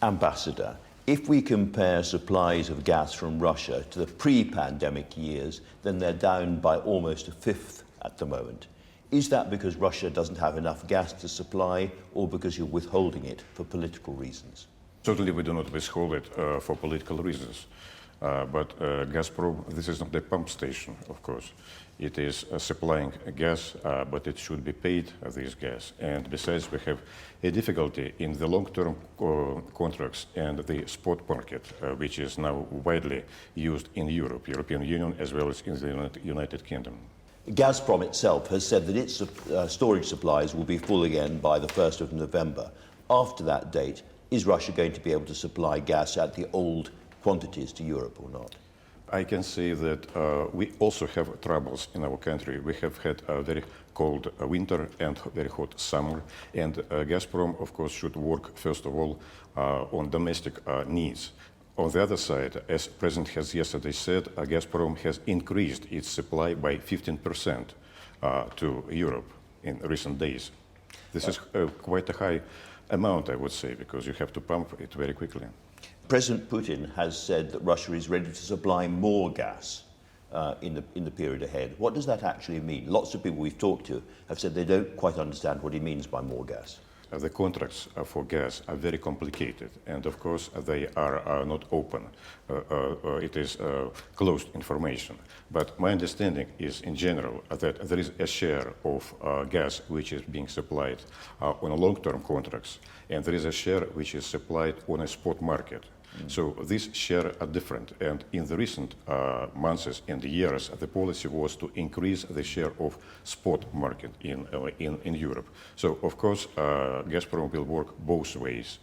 Ambassador, if we compare supplies of gas from Russia to the pre-pandemic years, then they're down by almost a fifth at the moment. Is that because Russia doesn't have enough gas to supply, or because you're withholding it for political reasons? Certainly we do not withhold it for political reasons. But Gazprom, this is not a pump station, of course. It is supplying gas, but it should be paid this gas. And besides, we have a difficulty in the long-term contracts and the spot market, which is now widely used in Europe, European Union, as well as in the United Kingdom. Gazprom itself has said that its storage supplies will be full again by the 1st of November. After that date, is Russia going to be able to supply gas at the old quantities to Europe or not? I can say that we also have troubles in our country. We have had a very cold winter and very hot summer, and Gazprom, of course, should work, first of all, on domestic needs. On the other side, as President has yesterday said, Gazprom has increased its supply by 15% to Europe in recent days. This is quite a high amount, I would say, because you have to pump it very quickly. President Putin has said that Russia is ready to supply more gas in the period ahead. What does that actually mean? Lots of people we've talked to have said they don't quite understand what he means by more gas. The contracts for gas are very complicated, and of course they are not open. It is closed information. But my understanding is, in general, that there is a share of gas which is being supplied on a long-term contracts, and there is a share which is supplied on a spot market. So these shares are different, and in the recent months and years, the policy was to increase the share of spot market in Europe. So, of course, Gazprom will work both ways.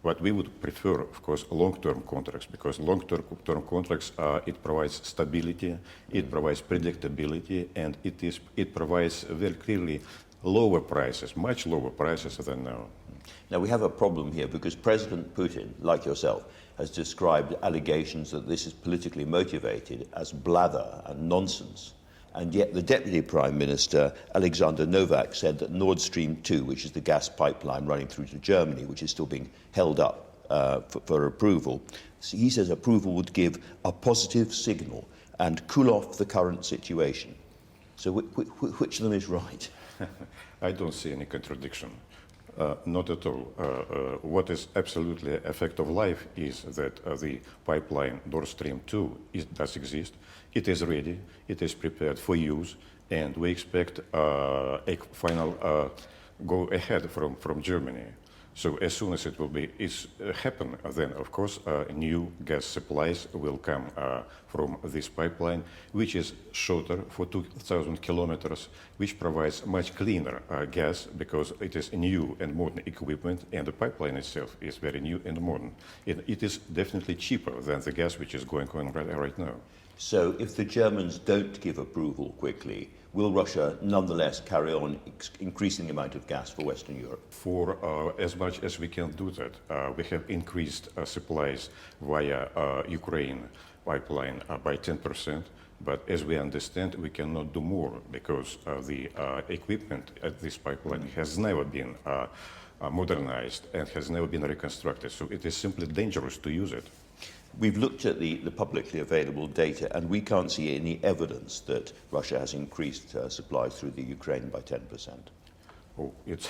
But we would prefer, of course, long-term contracts, because long-term contracts, it provides stability, it provides predictability, and it provides very clearly lower prices, much lower prices than now. Now, we have a problem here because President Putin, like yourself, has described allegations that this is politically motivated as blather and nonsense. And yet the Deputy Prime Minister, Alexander Novak, said that Nord Stream 2, which is the gas pipeline running through to Germany, which is still being held up for approval, he says approval would give a positive signal and cool off the current situation. So which of them is right? I don't see any contradiction. Not at all. What is absolutely a fact of life is that the pipeline Nord Stream 2 does exist. It is ready, it is prepared for use, and we expect a final go ahead from Germany. So as soon as it will happen, then of course new gas supplies will come from this pipeline, which is shorter for 2,000 kilometers, which provides much cleaner gas because it is new and modern equipment, and the pipeline itself is very new and modern. It is definitely cheaper than the gas which is going on right now. So if the Germans don't give approval quickly, will Russia nonetheless carry on increasing the amount of gas for Western Europe? For as much as we can do that, we have increased supplies via Ukraine pipeline by 10%, but as we understand, we cannot do more because the equipment at this pipeline has never been modernized and has never been reconstructed, so it is simply dangerous to use it. We've looked at the publicly available data, and we can't see any evidence that Russia has increased supplies through the Ukraine by 10%. Oh, it's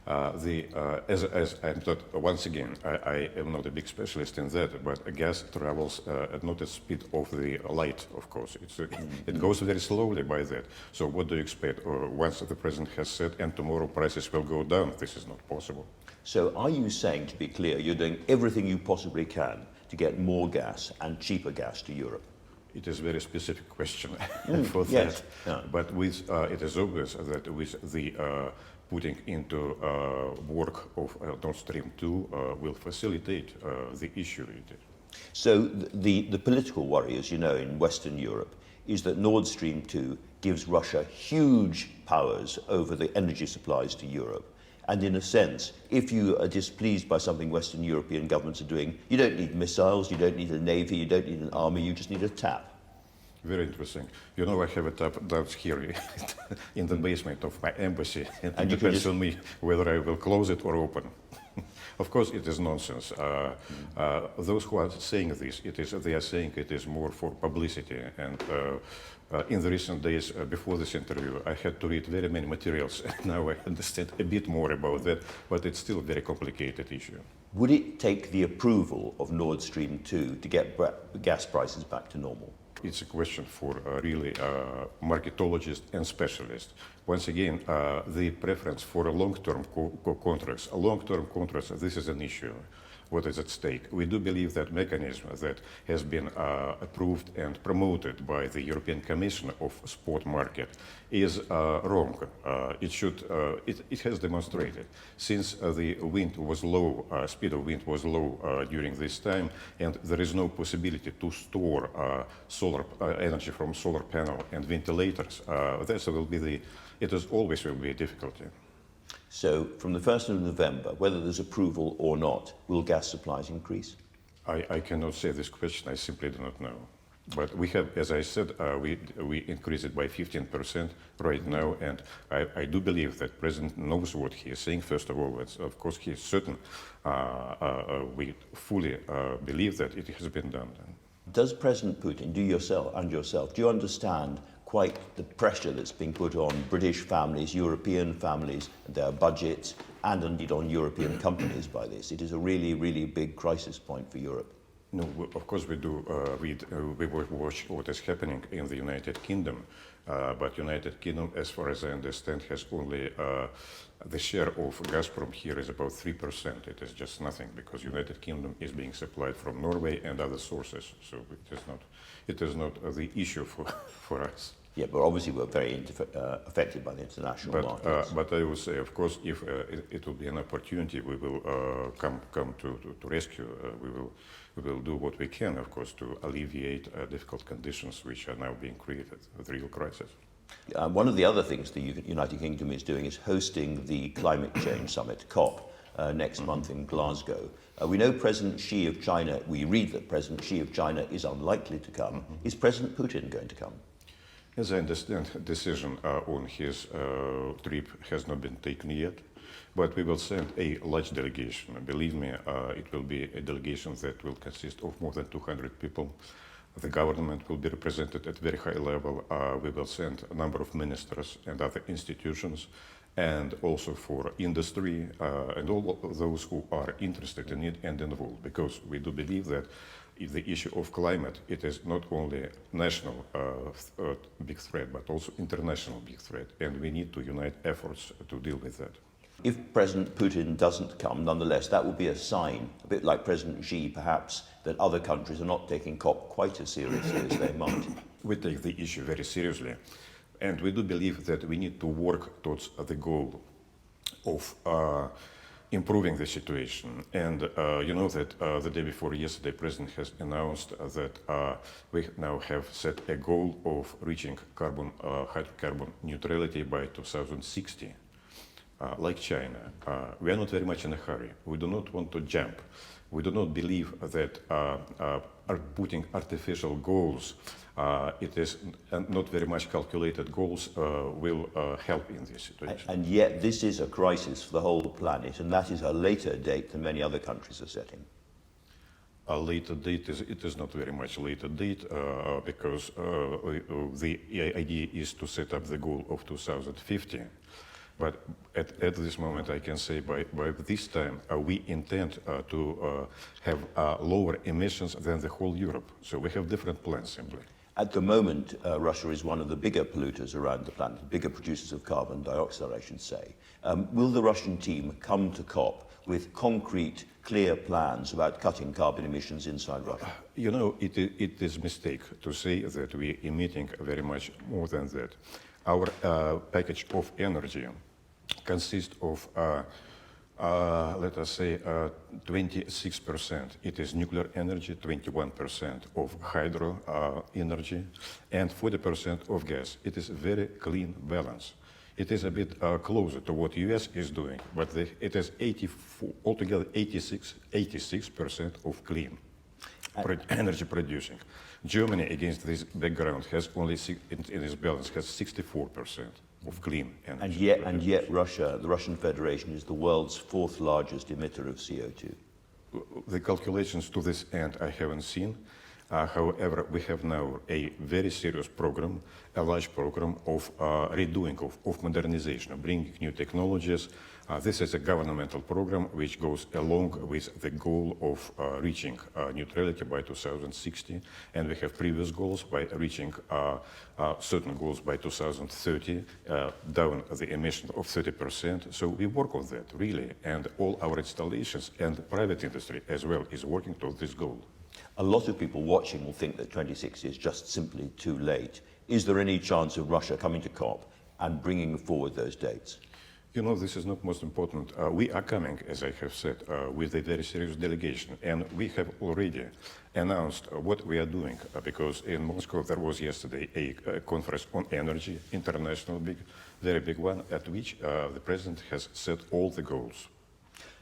as I'm not, once again, I am not a big specialist in that, but gas travels at not the speed of the light, of course. It goes very slowly by that. So what do you expect? Or once the president has said, and tomorrow prices will go down, this is not possible. So are you saying, to be clear, you're doing everything you possibly can to get more gas and cheaper gas to Europe? It is a very specific question for that. Yes. Yeah. But it is obvious that with the putting into work of Nord Stream 2 will facilitate the issue. So the political worry, as you know, in Western Europe is that Nord Stream 2 gives Russia huge powers over the energy supplies to Europe. And in a sense, if you are displeased by something Western European governments are doing, you don't need missiles, you don't need a navy, you don't need an army, you just need a tap. Very interesting. You know, I have a tap down here in the basement of my embassy, and it depends on me whether I will close it or open. Of course, it is nonsense. Those who are saying this, they are saying it is more for publicity. And in the recent days before this interview, I had to read very many materials. And now I understand a bit more about that, but it's still a very complicated issue. Would it take the approval of Nord Stream 2 to get gas prices back to normal? It's a question for really marketologists and specialists. Once again, the preference for long-term contracts. Long-term contracts, this is an issue. What is at stake? We do believe that mechanism that has been approved and promoted by the European Commission of spot market is wrong. It has demonstrated, since the wind was low, speed of wind was low during this time, and there is no possibility to store solar energy from solar panel and ventilators. It always will be a difficulty. So from the 1st of November, whether there's approval or not, will gas supplies increase? I cannot say this question. I simply do not know. But we have, as I said, we increased it by 15% right now, and I do believe that the President knows what he is saying. First of all, of course, he is certain. We fully believe that it has been done. Does President Putin, do you understand quite the pressure that's being put on British families, European families, their budgets, and indeed on European companies by this? It is a really, really big crisis point for Europe. No, of course we do read, we watch what is happening in the United Kingdom, but United Kingdom, as far as I understand, has only the share of Gazprom here is about 3%. It is just nothing, because United Kingdom is being supplied from Norway and other sources, so it is not the issue for us. Yeah, but obviously we're very affected by the international markets. But I would say, of course, if it will be an opportunity, we will come to rescue. We will do what we can, of course, to alleviate difficult conditions which are now being created, the real crisis. One of the other things the United Kingdom is doing is hosting the climate change summit, COP, next month in Glasgow. We know President Xi of China, we read that President Xi of China is unlikely to come. Is President Putin going to come? As I understand, the decision on his trip has not been taken yet, but we will send a large delegation. Believe me, it will be a delegation that will consist of more than 200 people. The government will be represented at very high level. We will send a number of ministers and other institutions, and also for industry and all of those who are interested in it and involved, because we do believe that the issue of climate, it is not only national big threat, but also international big threat, and we need to unite efforts to deal with that. If President Putin doesn't come, nonetheless, that will be a sign, a bit like President Xi, perhaps, that other countries are not taking COP quite as seriously as they might. We take the issue very seriously, and we do believe that we need to work towards the goal of improving the situation. And you know that the day before yesterday, President has announced that we now have set a goal of reaching hydrocarbon neutrality by 2060. Like China, we are not very much in a hurry. We do not want to jump. We do not believe that putting artificial goals, it is not very much calculated goals, will help in this situation. And yet this is a crisis for the whole planet, and that is a later date than many other countries are setting. A later date, it is not very much a later date, because the idea is to set up the goal of 2050. But at this moment, I can say by this time, we intend to have lower emissions than the whole Europe. So we have different plans simply. At the moment, Russia is one of the bigger polluters around the planet, bigger producers of carbon dioxide, I should say. Will the Russian team come to COP with concrete, clear plans about cutting carbon emissions inside Russia? You know, it is a mistake to say that we are emitting very much more than that. Our package of energy consists of, let us say, 26%. It is nuclear energy, 21% of hydro energy, and 40% of gas. It is a very clean balance. It is a bit closer to what US is doing, but it is altogether 86% of clean energy producing. Germany, against this background, has only in this balance has 64%. of clean And energy. yet Russia, the Russian Federation, is the world's fourth largest emitter of CO2. The calculations to this end I haven't seen. However, we have now a very serious program, a large program of redoing, of modernization, of bringing new technologies. This is a governmental program which goes along with the goal of reaching neutrality by 2060, and we have previous goals by reaching certain goals by 2030, down the emission of 30%. So we work on that, really, and all our installations and private industry as well is working towards this goal. A lot of people watching will think that 2060 is just simply too late. Is there any chance of Russia coming to COP and bringing forward those dates? You know, this is not most important. We are coming, as I have said, with a very serious delegation, and we have already announced what we are doing, because in Moscow there was yesterday a conference on energy, international, very big one, at which the president has set all the goals.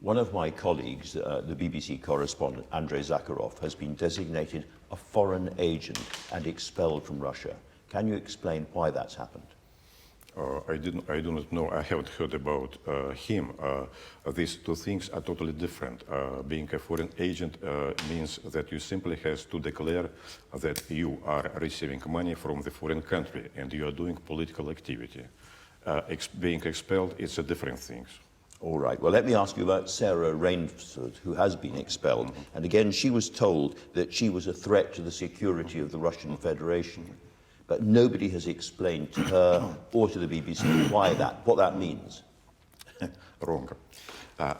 One of my colleagues, the BBC correspondent, Andrei Zakharov, has been designated a foreign agent and expelled from Russia. Can you explain why that's happened? I do not know. I haven't heard about him. These two things are totally different. Being a foreign agent means that you simply have to declare that you are receiving money from the foreign country and you are doing political activity. Being expelled is a different thing. All right. Well, let me ask you about Sarah Rainsford, who has been expelled. And again, she was told that she was a threat to the security of the Russian Federation. But nobody has explained to her or to the BBC what that means. Wrong.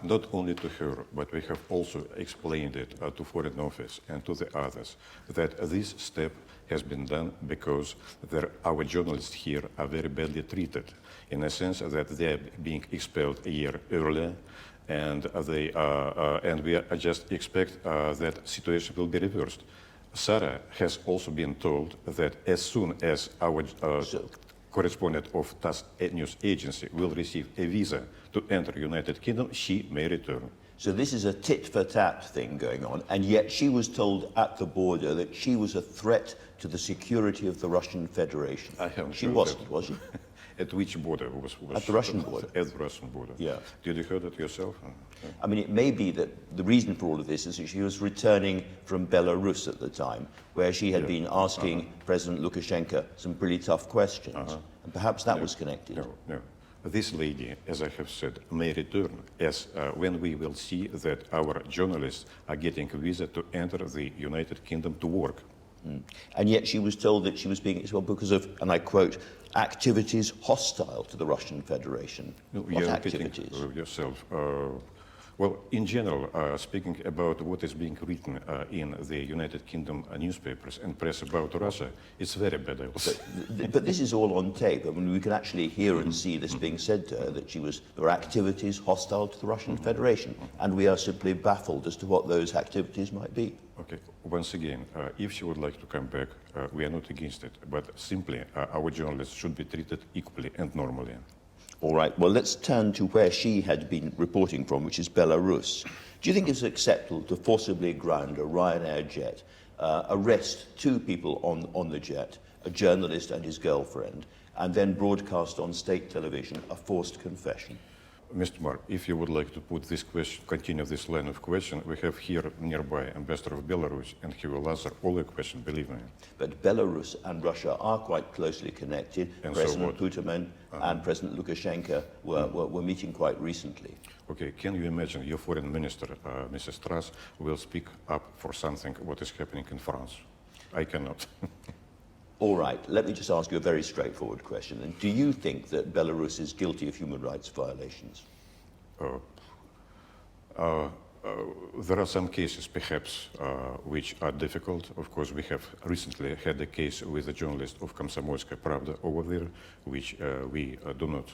Not only to her, but we have also explained it to Foreign Office and to the others that this step has been done because our journalists here are very badly treated, in a sense that they are being expelled a year earlier, and we just expect that situation will be reversed. Sarah has also been told that as soon as our correspondent of TASS news agency will receive a visa to enter United Kingdom, she may return. So this is a tit-for-tat thing going on, and yet she was told at the border that she was a threat to the security of the Russian Federation. I haven't She heard wasn't, that. was she? At which border was At the Russian border. At the Russian border. Yeah. Did you hear that yourself? I mean, it may be that the reason for all of this is that she was returning from Belarus at the time, where she had been asking President Lukashenko some pretty tough questions. And perhaps that was connected. No. This lady, as I have said, may return as when we will see that our journalists are getting a visa to enter the United Kingdom to work. And yet she was told that she was being expelled because of, and I quote, activities hostile to the Russian Federation. No, What you're activities? repeating yourself. Well, in general, speaking about what is being written in the United Kingdom newspapers and press about Russia, it's very bad, I will say. But this is all on tape. I mean, we can actually hear and see this being said to her, that there were activities hostile to the Russian Federation, and we are simply baffled as to what those activities might be. Okay, once again, if she would like to come back, we are not against it, but simply our journalists should be treated equally and normally. All right, well, let's turn to where she had been reporting from, which is Belarus. Do you think it's acceptable to forcibly ground a Ryanair jet, arrest two people on the jet, a journalist and his girlfriend, and then broadcast on state television a forced confession? Mr. Marr, if you would like to put this question, continue this line of question, we have here nearby Ambassador of Belarus, and he will answer all your questions, believe me. But Belarus and Russia are quite closely connected. And President so Putin and President Lukashenko were meeting quite recently. Okay, can you imagine your foreign minister, Mrs. Strass, will speak up for something what is happening in France? I cannot. All right, let me just ask you a very straightforward question. And do you think that Belarus is guilty of human rights violations? There are some cases, perhaps, which are difficult. Of course, we have recently had a case with a journalist of Komsomolskaya Pravda over there, which we do not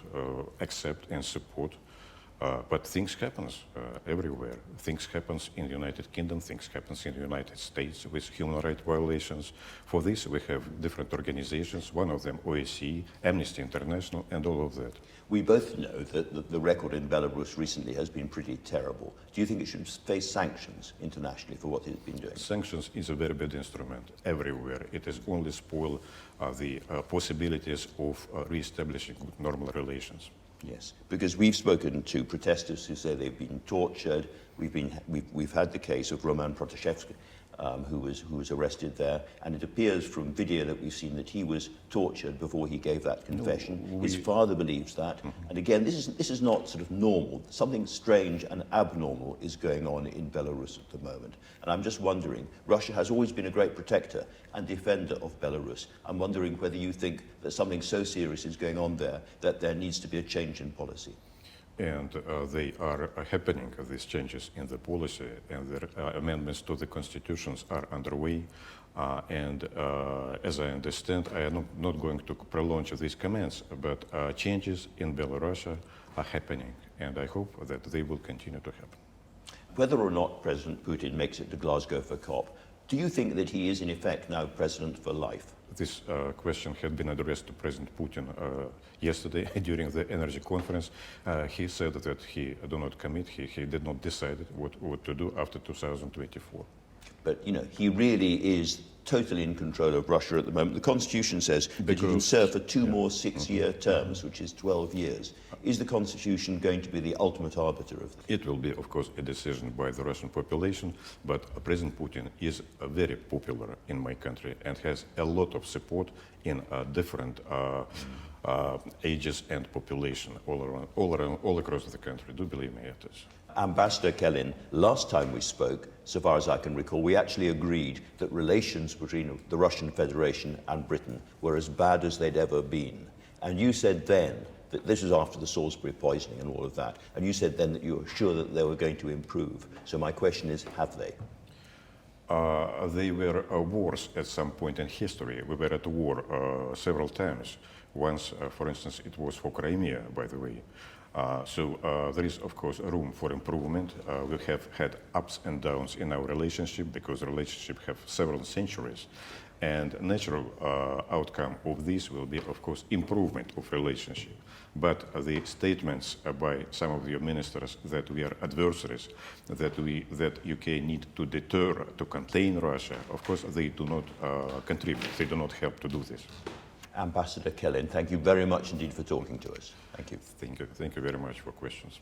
accept and support. But things happens everywhere. Things happens in the United Kingdom, things happens in the United States with human rights violations. For this, we have different organizations, one of them OSCE, Amnesty International, and all of that. We both know that the record in Belarus recently has been pretty terrible. Do you think it should face sanctions internationally for what it's been doing? Sanctions is a very bad instrument everywhere. It has only spoiled the possibilities of re-establishing good normal relations. Yes, because we've spoken to protesters who say they've been tortured. We've had the case of Roman Protashevsky, who was arrested there, and it appears from video that we've seen that he was tortured before he gave that confession. His father believes that, and again, this is not sort of normal. Something strange and abnormal is going on in Belarus at the moment, and I'm just wondering. Russia has always been a great protector and defender of Belarus. I'm wondering whether you think that something so serious is going on there that there needs to be a change in policy. And they are happening, these changes in the policy, and the amendments to the constitutions are underway. As I understand, I am not going to prolong these comments, but changes in Belarus are happening, and I hope that they will continue to happen. Whether or not President Putin makes it to Glasgow for COP, do you think that he is in effect now president for life? This question had been addressed to President Putin yesterday during the energy conference. He said that he did not commit, he did not decide what to do after 2024. But, you know, he really is totally in control of Russia at the moment. The Constitution says that he can serve for two more six-year terms, which is 12 years. Is the Constitution going to be the ultimate arbiter of this? It will be, of course, a decision by the Russian population, but President Putin is very popular in my country and has a lot of support in different ages and population all across the country. Do believe me, it is. Ambassador Kelin, last time we spoke, so far as I can recall, we actually agreed that relations between the Russian Federation and Britain were as bad as they'd ever been. And you said then that this was after the Salisbury poisoning and all of that, and you said then that you were sure that they were going to improve. So my question is, have they? They were wars at some point in history. We were at war several times. Once, for instance, it was for Crimea, by the way. So there is, of course, room for improvement. We have had ups and downs in our relationship because the relationship have several centuries. And natural outcome of this will be, of course, improvement of relationship. But the statements by some of your ministers that we are adversaries, that UK need to deter, to contain Russia, of course, they do not contribute. They do not help to do this. Ambassador Kelin, thank you very much indeed for talking to us. Thank you. Thank you very much for questions.